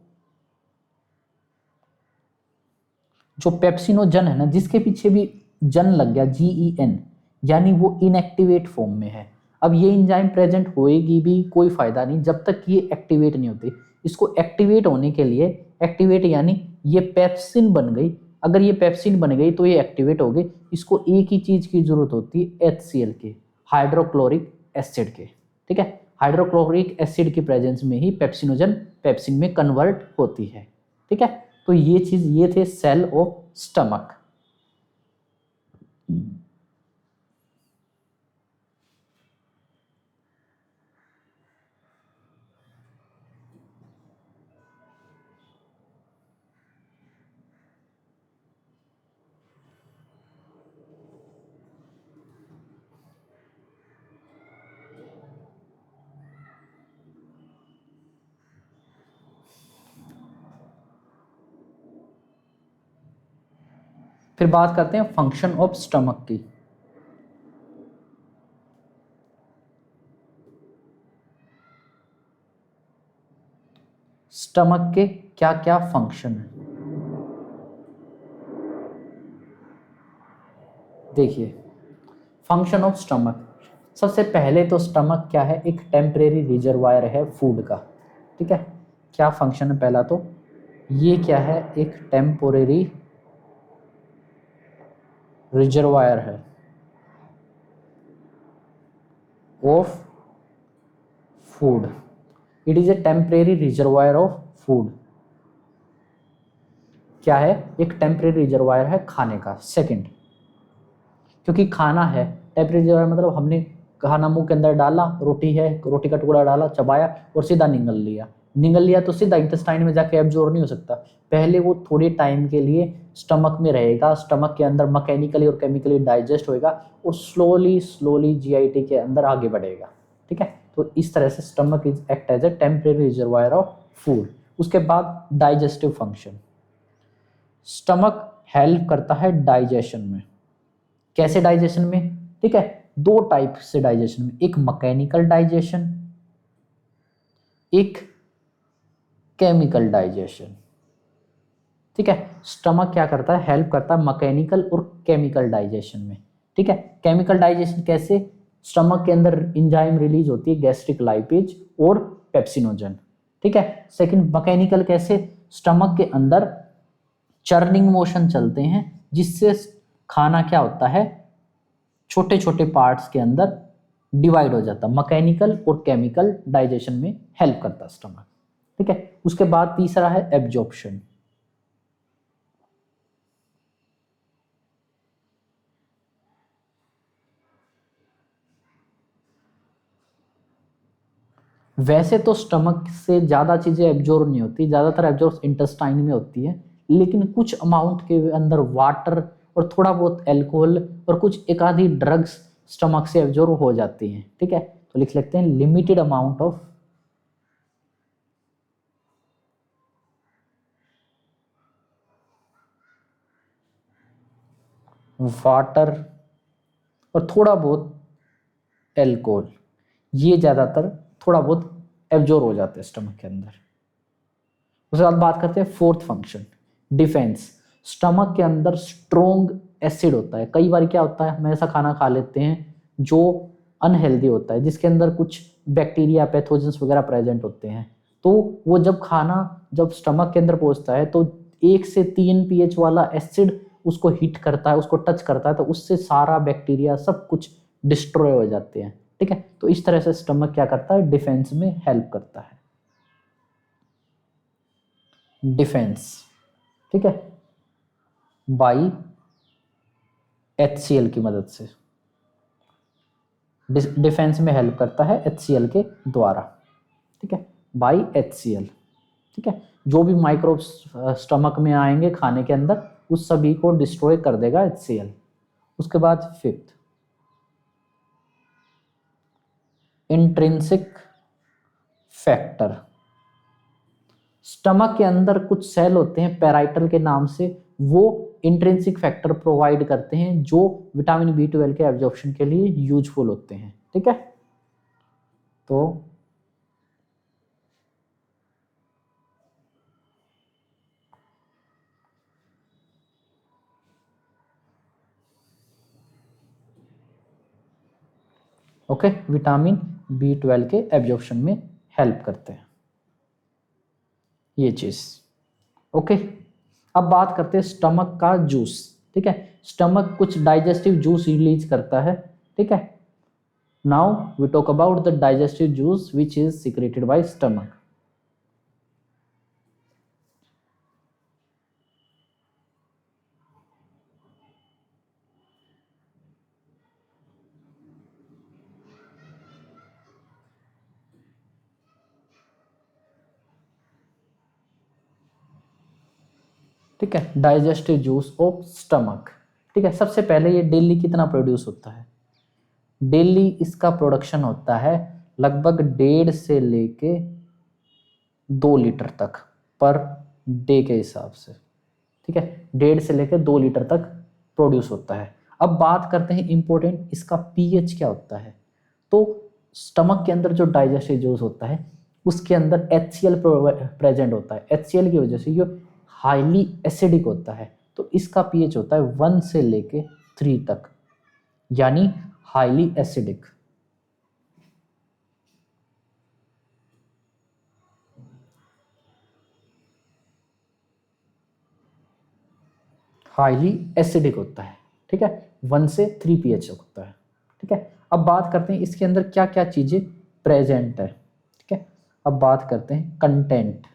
जो पेप्सिनोजन है ना, जिसके पीछे भी जन लग गया, GEN, यानी वो इनएक्टिवेट फॉर्म में है। अब ये एंजाइम प्रेजेंट होएगी भी कोई फायदा नहीं जब तक ये एक्टिवेट नहीं होती। इसको एक्टिवेट होने के लिए, एक्टिवेट यानी ये पेप्सिन बन गई, अगर ये पेप्सिन बन गई तो ये एक्टिवेट हो गई। इसको एक ही चीज की जरूरत होती है, HCl के, हाइड्रोक्लोरिक एसिड के। ठीक है, हाइड्रोक्लोरिक एसिड की प्रेजेंस में ही पेप्सिनोजन पेप्सिन में कन्वर्ट होती है। ठीक है, तो ये चीज, ये थे सेल ऑफ स्टमक। फिर बात करते हैं फंक्शन ऑफ स्टमक की। स्टमक के क्या क्या फंक्शन है, देखिए। फंक्शन ऑफ स्टमक, सबसे पहले तो स्टमक क्या है, एक टेम्परेरी रिजर्वायर है फूड का। ठीक है, क्या फंक्शन है पहला तो, ये क्या है, एक टेम्पोरेरी रिजर्वायर है of food. It is A temporary reservoir of food. क्या है, एक टेम्परेरी रिजर्वायर है खाने का। सेकंड, क्योंकि खाना है, टेम्परेरी रिजर्वायर मतलब हमने खाना मुंह के अंदर डाला, रोटी है, रोटी का टुकड़ा डाला, चबाया और सीधा निगल लिया तो सीधा इंटेस्टाइन में जाके एब्जॉर्ब नहीं हो सकता। पहले वो थोड़े टाइम के लिए स्टमक में रहेगा, स्टमक के अंदर मैकेनिकली और केमिकली डाइजेस्ट होएगा और स्लोली GIT के अंदर आगे बढ़ेगा। ठीक है, तो इस तरह से stomach is act as a temporary reservoir of food. उसके बाद डाइजेस्टिव फंक्शन, स्टमक हेल्प करता है डाइजेशन में। कैसे डाइजेशन में? ठीक है, दो टाइप से डाइजेशन में, एक मैकेनिकल डाइजेशन, एक केमिकल डाइजेशन। ठीक है, स्टमक क्या करता है? हेल्प करता है मैकेनिकल और केमिकल डाइजेशन में। ठीक है, केमिकल डाइजेशन कैसे? स्टमक के अंदर एंजाइम रिलीज होती है, गैस्ट्रिक लाइपेज और पेप्सिनोजन। ठीक है, सेकंड मैकेनिकल कैसे? स्टमक के अंदर चर्निंग मोशन चलते हैं, जिससे खाना क्या होता है, छोटे छोटे पार्ट्स के अंदर डिवाइड हो जाता है। मैकेनिकल और केमिकल डाइजेशन में हेल्प करता है स्टमक। ठीक है, उसके बाद तीसरा है एब्जॉर्प्शन। वैसे तो स्टमक से ज़्यादा चीज़ें एब्जॉर्ब नहीं होती, ज़्यादातर एब्जॉर्ब इंटेस्टाइन में होती है, लेकिन कुछ अमाउंट के अंदर वाटर और थोड़ा बहुत एल्कोहल और कुछ एक आधी ड्रग्स स्टमक से एब्जॉर्ब हो जाती हैं। ठीक है, तो लिख लेते हैं लिमिटेड अमाउंट ऑफ वाटर और थोड़ा बहुत एल्कोहल, ये ज़्यादातर थोड़ा बहुत एब्जॉर्ब हो जाते हैं स्टमक के अंदर। उसके बाद बात करते हैं फोर्थ फंक्शन, डिफेंस। स्टमक के अंदर स्ट्रोंग एसिड होता है। कई बार क्या होता है, हम ऐसा खाना खा लेते हैं जो अनहेल्दी होता है, जिसके अंदर कुछ बैक्टीरिया पैथोजेंस वगैरह प्रेजेंट होते हैं। तो वो जब खाना जब स्टमक के अंदर पहुंचता है तो 1 से 3 pH वाला एसिड उसको हिट करता है, उसको टच करता है, तो उससे सारा बैक्टीरिया सब कुछ डिस्ट्रॉय हो जाते हैं। ठीक है, तो इस तरह से स्टमक क्या करता है, डिफेंस में हेल्प करता है। डिफेंस, ठीक है, बाई HCl की मदद से डिफेंस में हेल्प करता है HCl के द्वारा। ठीक है, बाई HCl। ठीक है, जो भी माइक्रोब्स स्टमक में आएंगे खाने के अंदर, उस सभी को डिस्ट्रॉय कर देगा HCl। उसके बाद फिफ्थ, इंट्रिंसिक फैक्टर। स्टमक के अंदर कुछ सेल होते हैं पैराइटल के नाम से, वो इंट्रिंसिक फैक्टर प्रोवाइड करते हैं जो विटामिन B12 के एब्जॉर्प्शन के लिए यूजफुल होते हैं। ठीक है, तो ओके, विटामिन B12 के एब्जॉर्प्शन में हेल्प करते हैं ये चीज। ओके, अब बात करते हैं स्टमक का जूस। ठीक है, स्टमक कुछ डाइजेस्टिव जूस रिलीज करता है। ठीक है, now we talk about the digestive juice which is secreted by stomach. ठीक है, डाइजेस्टिव जूस ऑफ स्टमक। ठीक है, सबसे पहले ये डेली कितना प्रोड्यूस होता है? डेली इसका प्रोडक्शन होता है लगभग 1.5 से लेके 2 लीटर तक पर डे के हिसाब से। ठीक है, 1.5 से लेकर 2 लीटर तक प्रोड्यूस होता है। अब बात करते हैं इंपॉर्टेंट, इसका पीएच क्या होता है। तो स्टमक के अंदर जो डाइजेस्टिव जूस होता है उसके अंदर HCl प्रेजेंट होता है। HCl की वजह से ये हाईली एसिडिक होता है, तो इसका पीएच होता है 1 से लेके 3 तक, यानी हाईली एसिडिक। हाईली एसिडिक होता है। ठीक है, 1 से 3 pH होता है। ठीक है, अब बात करते हैं इसके अंदर क्या क्या चीजें प्रेजेंट है। ठीक है, अब बात करते हैं कंटेंट।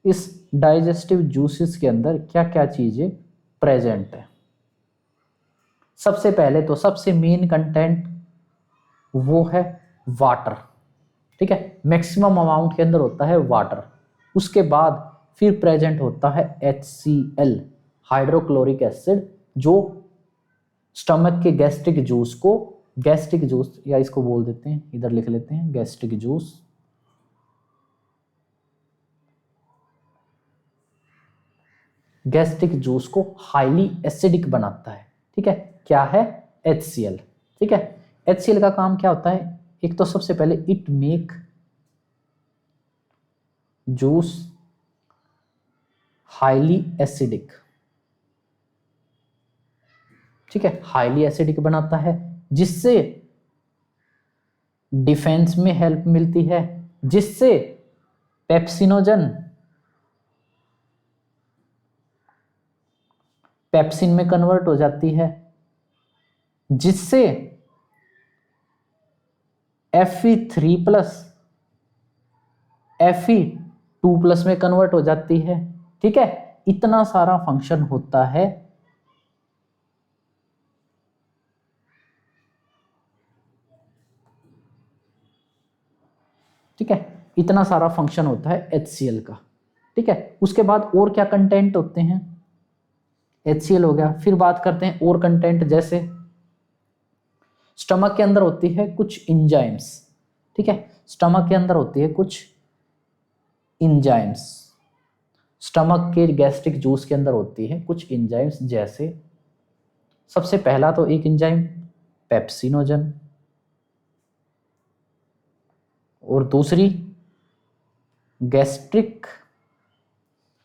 इस डाइजेस्टिव जूसेस के अंदर क्या क्या चीजें प्रेजेंट है। सबसे पहले तो सबसे मेन कंटेंट वो है वाटर। ठीक है, मैक्सिमम अमाउंट के अंदर होता है वाटर। उसके बाद फिर प्रेजेंट होता है HCl, हाइड्रोक्लोरिक एसिड, जो स्टमक के गैस्ट्रिक जूस को गैस्ट्रिक जूस, या इसको बोल देते हैं, इधर लिख लेते हैं गैस्ट्रिक जूस, गैस्ट्रिक जूस को हाईली एसिडिक बनाता है। ठीक है, क्या है? HCl। ठीक है, HCl का काम क्या होता है? एक तो सबसे पहले it make juice highly acidic. ठीक है, हाईली एसिडिक बनाता है, जिससे डिफेंस में हेल्प मिलती है, जिससे पेप्सिनोजन पेप्सिन में कन्वर्ट हो जाती है, जिससे Fe3+ Fe2+ में कन्वर्ट हो जाती है। ठीक है, इतना सारा फंक्शन होता है। ठीक है, इतना सारा फंक्शन होता है HCl का। ठीक है, उसके बाद और क्या कंटेंट होते हैं? HCl हो गया, फिर बात करते हैं और कंटेंट, जैसे स्टमक के अंदर होती है कुछ इंजाइम्स। ठीक है, स्टमक के अंदर होती है कुछ इंजाइम्स, स्टमक के गैस्ट्रिक जूस के अंदर होती है कुछ इंजाइम्स, जैसे सबसे पहला तो एक इंजाइम पेप्सिनोजन, और दूसरी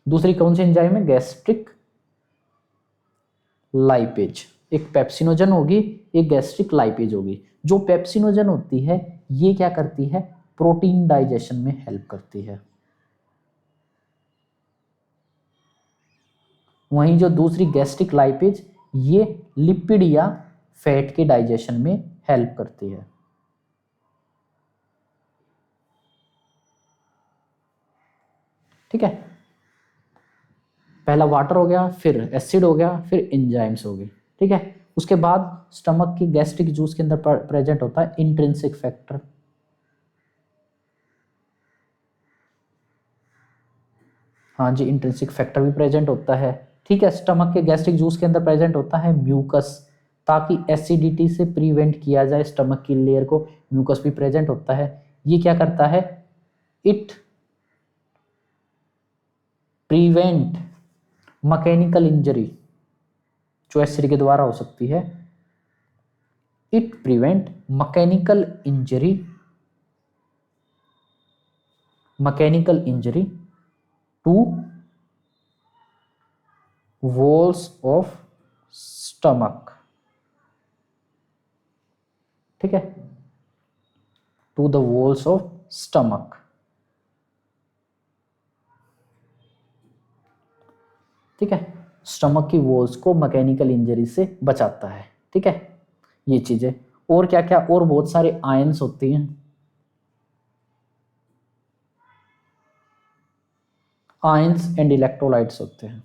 दूसरी कौन सी एंजाइम है? Gastric lipase. एक पेप्सिनोजन होगी, एक गैस्ट्रिक लाइपेज होगी। जो पेप्सिनोजन होती है, ये क्या करती है? प्रोटीन डाइजेशन में हेल्प करती है। वहीं जो दूसरी गैस्ट्रिक लाइपेज, ये लिपिड या फैट के डाइजेशन में हेल्प करती है। ठीक है, पहला वाटर हो गया, फिर एसिड हो गया, फिर एंजाइम्स हो गए। ठीक है, उसके बाद स्टमक की गैस्ट्रिक जूस के अंदर प्रेजेंट होता है इंट्रिंसिक फैक्टर। हाँ जी, इंट्रिंसिक फैक्टर भी प्रेजेंट होता है। ठीक है, स्टमक के गैस्ट्रिक जूस के अंदर प्रेजेंट होता है म्यूकस, ताकि एसिडिटी से प्रिवेंट किया जाए स्टमक की लेयर को। म्यूकस भी प्रेजेंट होता है। ये क्या करता है? इट प्रिवेंट मैकेनिकल इंजरी, जो एसिड के द्वारा हो सकती है। It prevent mechanical injury to walls of stomach. ठीक है, to the walls of stomach. ठीक है, स्टमक की वॉल्स को मैकेनिकल इंजरी से बचाता है। ठीक है, ये चीजें। और क्या क्या? और बहुत सारे आयंस होती हैं, आयंस एंड इलेक्ट्रोलाइट्स होते हैं।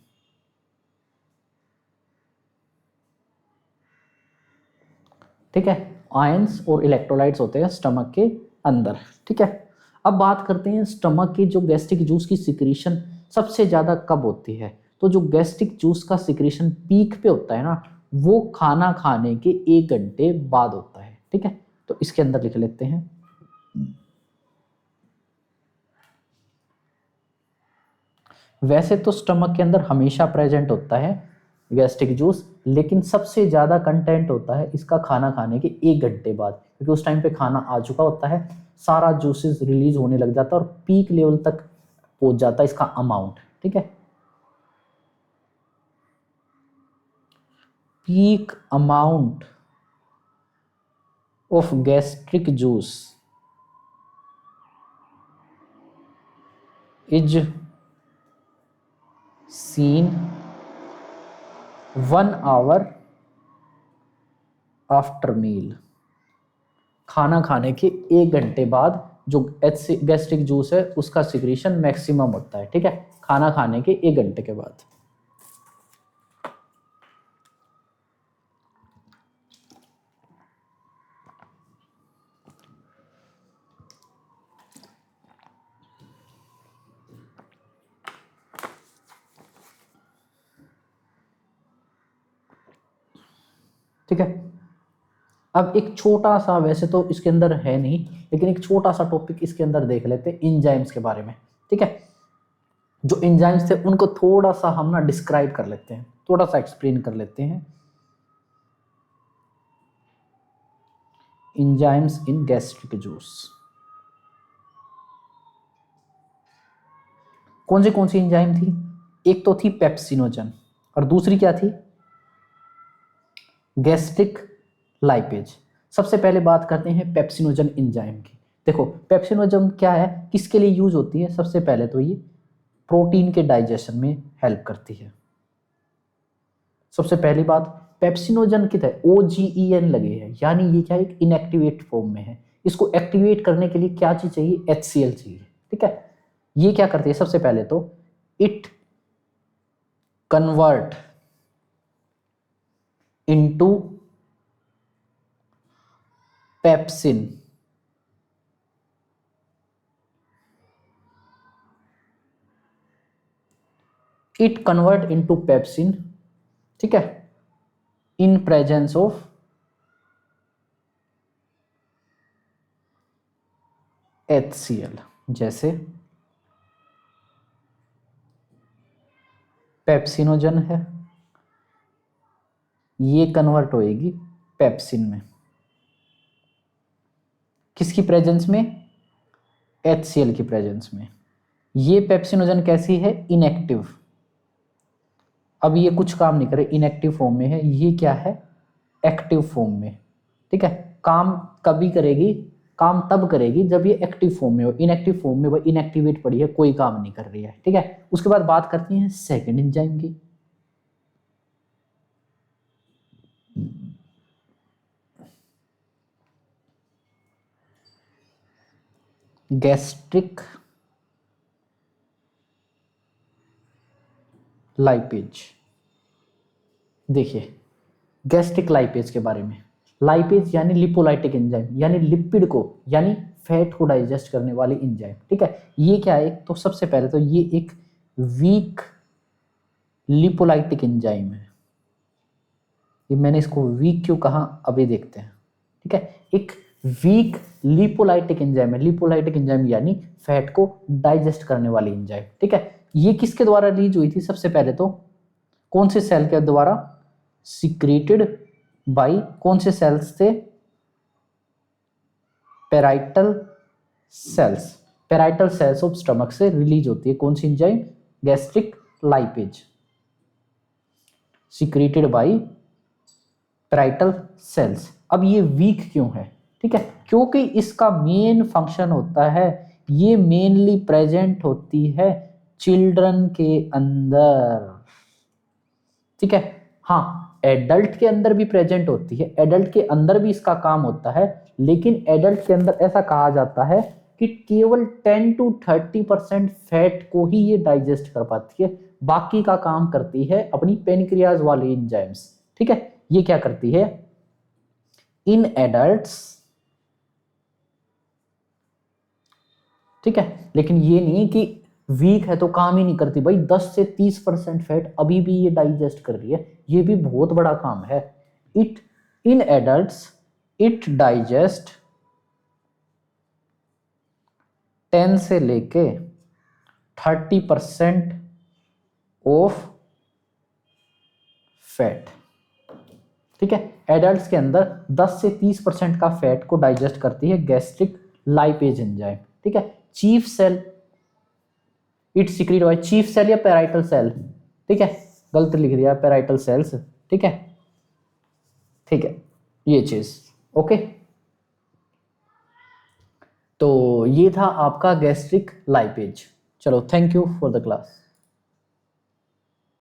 ठीक है, आयंस और इलेक्ट्रोलाइट्स होते हैं स्टमक के अंदर। ठीक है, अब बात करते हैं स्टमक की जो गैस्ट्रिक जूस की सिक्रीशन सबसे ज़्यादा कब होती है। तो जो गैस्ट्रिक जूस का सिक्रीशन पीक पे होता है ना, वो खाना खाने के 1 घंटे बाद होता है। ठीक है, तो इसके अंदर लिख लेते हैं। वैसे तो स्टमक के अंदर हमेशा प्रेजेंट होता है गैस्ट्रिक जूस, लेकिन सबसे ज़्यादा कंटेंट होता है इसका खाना खाने के 1 घंटे बाद, क्योंकि उस टाइम पे खाना आ चुका होता है, सारा जूसेस रिलीज होने लग जाता है और पीक लेवल तक पहुंच जाता है इसका अमाउंट। ठीक है, peak amount of gastric juice is seen 1 hour after meal. खाना खाने के 1 घंटे बाद जो गैस्ट्रिक जूस है उसका सिक्रीशन मैक्सिमम होता है। ठीक है, खाना खाने के 1 घंटे के बाद। ठीक है, अब एक छोटा सा, वैसे तो इसके अंदर है नहीं, लेकिन एक छोटा सा टॉपिक इसके अंदर देख लेते हैं एंजाइम्स के बारे में, ठीक है। जो एंजाइम्स थे उनको थोड़ा सा हम ना डिस्क्राइब कर लेते हैं, थोड़ा सा एक्सप्लेन कर लेते हैं। एंजाइम्स इन गैस्ट्रिक जूस, कौन सी एंजाइम थी? एक तो थी पेप्सिनोजन और दूसरी क्या थी? Gastric lipase. सबसे पहले बात करते हैं पेप्सिनोजन एंजाइम की। देखो पेप्सिनोजन क्या है, किसके लिए यूज होती है? सबसे पहले तो ये प्रोटीन के डाइजेशन में हेल्प करती है। सबसे पहली बात, पेप्सिनोजन की तरह OGEN लगे है, यानी ये क्या है, एक इनएक्टिवेट फॉर्म में है। इसको एक्टिवेट करने के लिए क्या चीज चाहिए? HCl चाहिए, ठीक है। ये क्या करती है? सबसे पहले तो it convert into pepsin, it convert into pepsin, ठीक है, इन प्रेजेंस ऑफ HCl। जैसे पेप्सिनोजन है, ये कन्वर्ट होएगी पेप्सिन में, किसकी प्रेजेंस में? HCl की प्रेजेंस में। ये पेप्सिनोजन कैसी है? इनएक्टिव। अब ये कुछ काम नहीं करे, इनएक्टिव फॉर्म में है। ये क्या है? एक्टिव फॉर्म में, ठीक है। काम कभी करेगी? काम तब करेगी जब ये एक्टिव फॉर्म में हो। इनएक्टिव फॉर्म में वो इनएक्टिवेट पड़ी है, कोई काम नहीं कर रही है, ठीक है। उसके बाद बात करती हैं सेकंड एंजाइम की। Gastric lipase. देखिए गैस्ट्रिक लाइपेज के बारे में, लाइपेज यानी लिपोलाइटिक एंजाइम, यानी लिपिड को, यानी फैट को डाइजेस्ट करने वाली एंजाइम, ठीक है। ये क्या है? तो सबसे पहले तो ये एक वीक लिपोलाइटिक एंजाइम है। ये मैंने इसको वीक क्यों कहा, अभी देखते हैं, ठीक है। एक वीक लिपोलाइटिक एंजाइम है। लिपोलाइटिक एंजाइम यानी फैट को डाइजेस्ट करने वाली एंजाइम, ठीक है। ये किसके द्वारा रिलीज हुई थी? सबसे पहले तो कौन से सेल के द्वारा? सिक्रेटेड बाय, कौन से सेल्स थे? Parietal cells. Parietal cells of stomach से रिलीज होती है कौन सी enzyme? Gastric lipase, secreted by parietal cells. अब ये वीक क्यों है? ठीक है, क्योंकि इसका मेन फंक्शन होता है, ये मेनली प्रेजेंट होती है चिल्ड्रन के अंदर, ठीक है। हाँ, एडल्ट के अंदर भी प्रेजेंट होती है, एडल्ट के अंदर भी इसका काम होता है, लेकिन एडल्ट के अंदर ऐसा कहा जाता है कि केवल 10 to 30% फैट को ही ये डाइजेस्ट कर पाती है, बाकी का काम करती है अपनी पेनक्रियाज वाली एंजाइम्स, ठीक है। ये क्या करती है इन एडल्ट्स, ठीक है। लेकिन ये नहीं कि वीक है तो काम ही नहीं करती, भाई 10 से 30% फैट अभी भी ये डाइजेस्ट कर रही है, ये भी बहुत बड़ा काम है। It in adults it digest 10 से लेके 30% ऑफ फैट, ठीक है। एडल्ट्स के अंदर 10 से 30% का फैट को डाइजेस्ट करती है गैस्ट्रिक लाइपेज एंजाइम, ठीक है। Chief cell it secrete by chief cell या पेराइटल सेल, ठीक है, गलत लिख दिया, पेराइटल सेल्स, ठीक है, ठीक है, ये चीज ओके। तो ये था आपका गैस्ट्रिक लाइपेज। चलो, thank you for the class.